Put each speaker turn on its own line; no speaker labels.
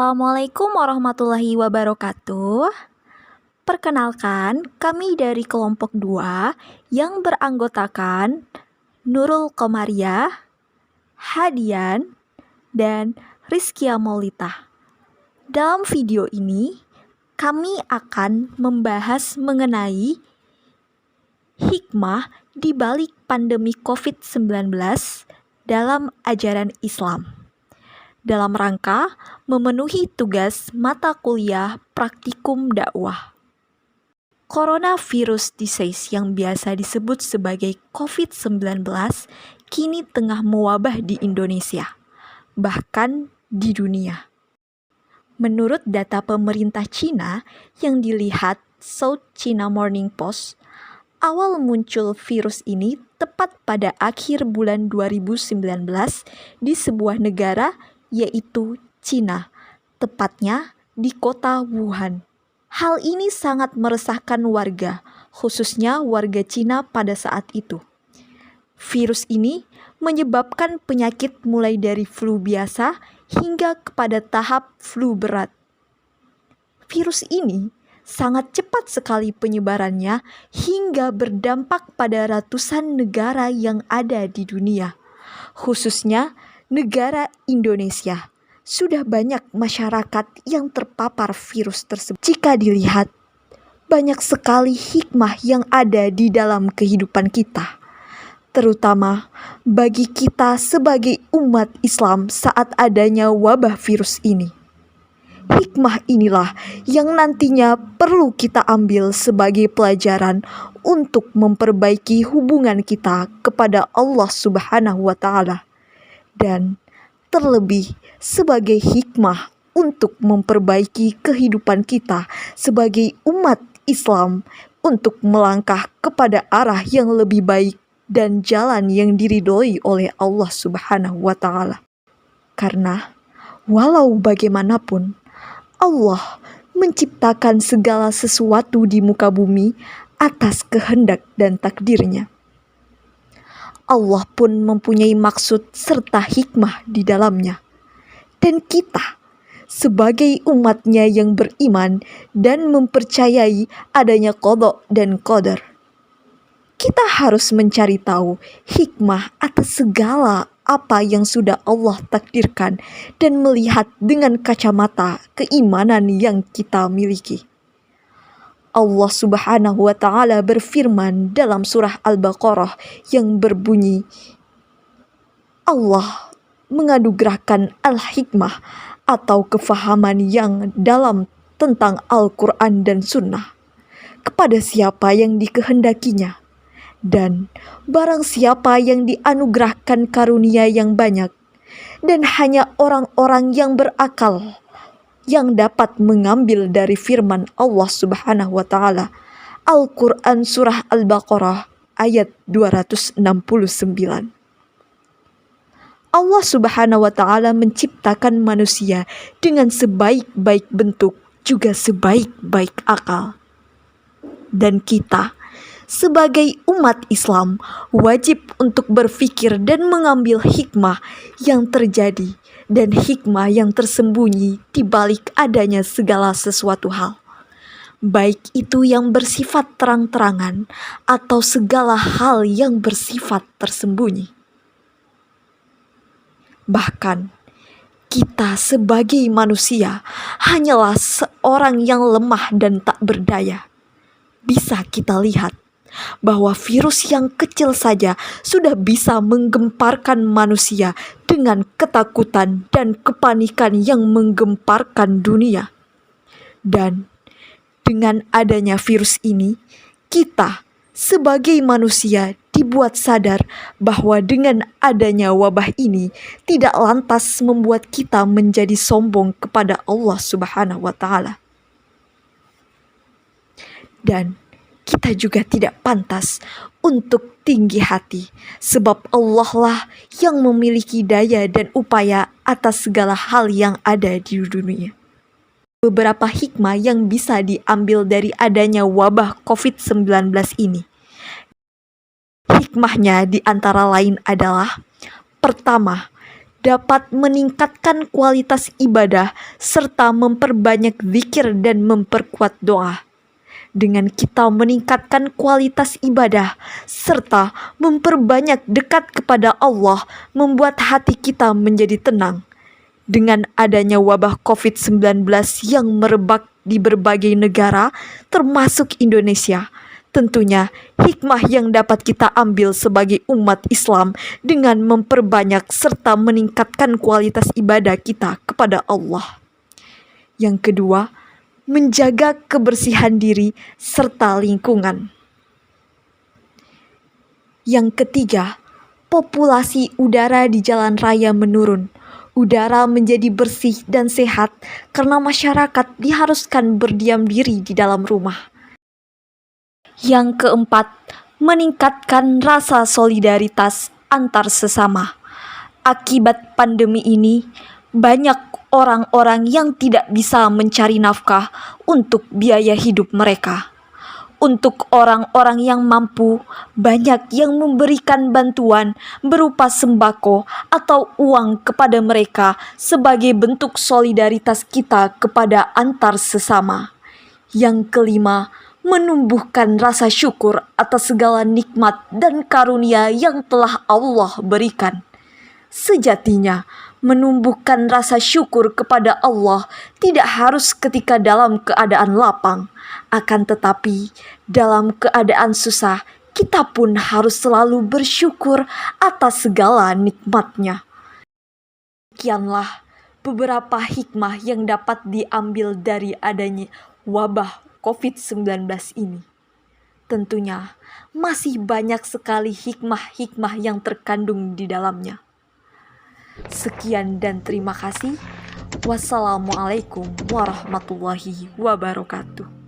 Assalamualaikum warahmatullahi wabarakatuh. Perkenalkan, kami dari kelompok 2 yang beranggotakan Nurul Komariah, Hadian, dan Rizkia Maulita. Dalam video ini, kami akan membahas mengenai hikmah di balik pandemi COVID-19 dalam ajaran Islam, dalam rangka memenuhi tugas mata kuliah praktikum dakwah. Coronavirus disease yang biasa disebut sebagai COVID-19 kini tengah mewabah di Indonesia, bahkan di dunia. Menurut data pemerintah Cina yang dilihat South China Morning Post, awal muncul virus ini tepat pada akhir bulan 2019 di sebuah negara yaitu Cina, tepatnya di kota Wuhan. Hal ini sangat meresahkan warga, khususnya warga Cina pada saat itu. Virus ini menyebabkan penyakit mulai dari flu biasa hingga kepada tahap flu berat. Virus ini sangat cepat sekali penyebarannya hingga berdampak pada ratusan negara yang ada di dunia, khususnya negara Indonesia. Sudah banyak masyarakat yang terpapar virus tersebut. Jika dilihat, banyak sekali hikmah yang ada di dalam kehidupan kita, terutama bagi kita sebagai umat Islam saat adanya wabah virus ini. Hikmah inilah yang nantinya perlu kita ambil sebagai pelajaran untuk memperbaiki hubungan kita kepada Allah Subhanahu wa Ta'ala, dan terlebih sebagai hikmah untuk memperbaiki kehidupan kita sebagai umat Islam untuk melangkah kepada arah yang lebih baik dan jalan yang diridhoi oleh Allah Subhanahu wa Ta'ala. Karena walau bagaimanapun, Allah menciptakan segala sesuatu di muka bumi atas kehendak dan takdirnya. Allah pun mempunyai maksud serta hikmah di dalamnya. Dan kita, sebagai umatnya yang beriman dan mempercayai adanya qada dan qadar, kita harus mencari tahu hikmah atas segala apa yang sudah Allah takdirkan dan melihat dengan kacamata keimanan yang kita miliki. Allah Subhanahu wa Ta'ala berfirman dalam surah Al-Baqarah yang berbunyi, Allah menganugerahkan al-hikmah atau kefahaman yang dalam tentang Al-Quran dan Sunnah kepada siapa yang dikehendakinya. Dan barang siapa yang dianugerahkan karunia yang banyak, dan hanya orang-orang yang berakal yang dapat mengambil dari firman Allah Subhanahu wa Ta'ala. Al-Quran Surah Al-Baqarah ayat 269. Allah Subhanahu wa Ta'ala menciptakan manusia dengan sebaik-baik bentuk, juga sebaik-baik akal. Dan kita sebagai umat Islam wajib untuk berpikir dan mengambil hikmah yang terjadi dan hikmah yang tersembunyi di balik adanya segala sesuatu hal, baik itu yang bersifat terang-terangan atau segala hal yang bersifat tersembunyi. Bahkan kita sebagai manusia hanyalah seorang yang lemah dan tak berdaya. Bisa kita lihat bahwa virus yang kecil saja sudah bisa menggemparkan manusia dengan ketakutan dan kepanikan yang menggemparkan dunia. Dan dengan adanya virus ini, kita sebagai manusia dibuat sadar bahwa dengan adanya wabah ini tidak lantas membuat kita menjadi sombong kepada Allah Subhanahu wa Ta'ala. Dan kita juga tidak pantas untuk tinggi hati, sebab Allah lah yang memiliki daya dan upaya atas segala hal yang ada di dunia. Beberapa hikmah yang bisa diambil dari adanya wabah COVID-19 ini. Hikmahnya di antara lain adalah, pertama, dapat meningkatkan kualitas ibadah serta memperbanyak zikir dan memperkuat doa. Dengan kita meningkatkan kualitas ibadah serta memperbanyak dekat kepada Allah, membuat hati kita menjadi tenang. Dengan adanya wabah COVID-19 yang merebak di berbagai negara, termasuk Indonesia, tentunya hikmah yang dapat kita ambil sebagai umat Islam dengan memperbanyak serta meningkatkan kualitas ibadah kita kepada Allah. Yang kedua, menjaga kebersihan diri serta lingkungan. Yang ketiga, populasi udara di jalan raya menurun. Udara menjadi bersih dan sehat karena masyarakat diharuskan berdiam diri di dalam rumah. Yang keempat, meningkatkan rasa solidaritas antar sesama. Akibat pandemi ini, banyak orang-orang yang tidak bisa mencari nafkah untuk biaya hidup mereka. Untuk orang-orang yang mampu, banyak yang memberikan bantuan berupa sembako atau uang kepada mereka sebagai bentuk solidaritas kita kepada antar sesama. Yang kelima, menumbuhkan rasa syukur atas segala nikmat dan karunia yang telah Allah berikan. Sejatinya, menumbuhkan rasa syukur kepada Allah tidak harus ketika dalam keadaan lapang. Akan tetapi, dalam keadaan susah, kita pun harus selalu bersyukur atas segala nikmatnya. Sekianlah beberapa hikmah yang dapat diambil dari adanya wabah COVID-19 ini. Tentunya, masih banyak sekali hikmah-hikmah yang terkandung di dalamnya. Sekian dan terima kasih. Wassalamualaikum warahmatullahi wabarakatuh.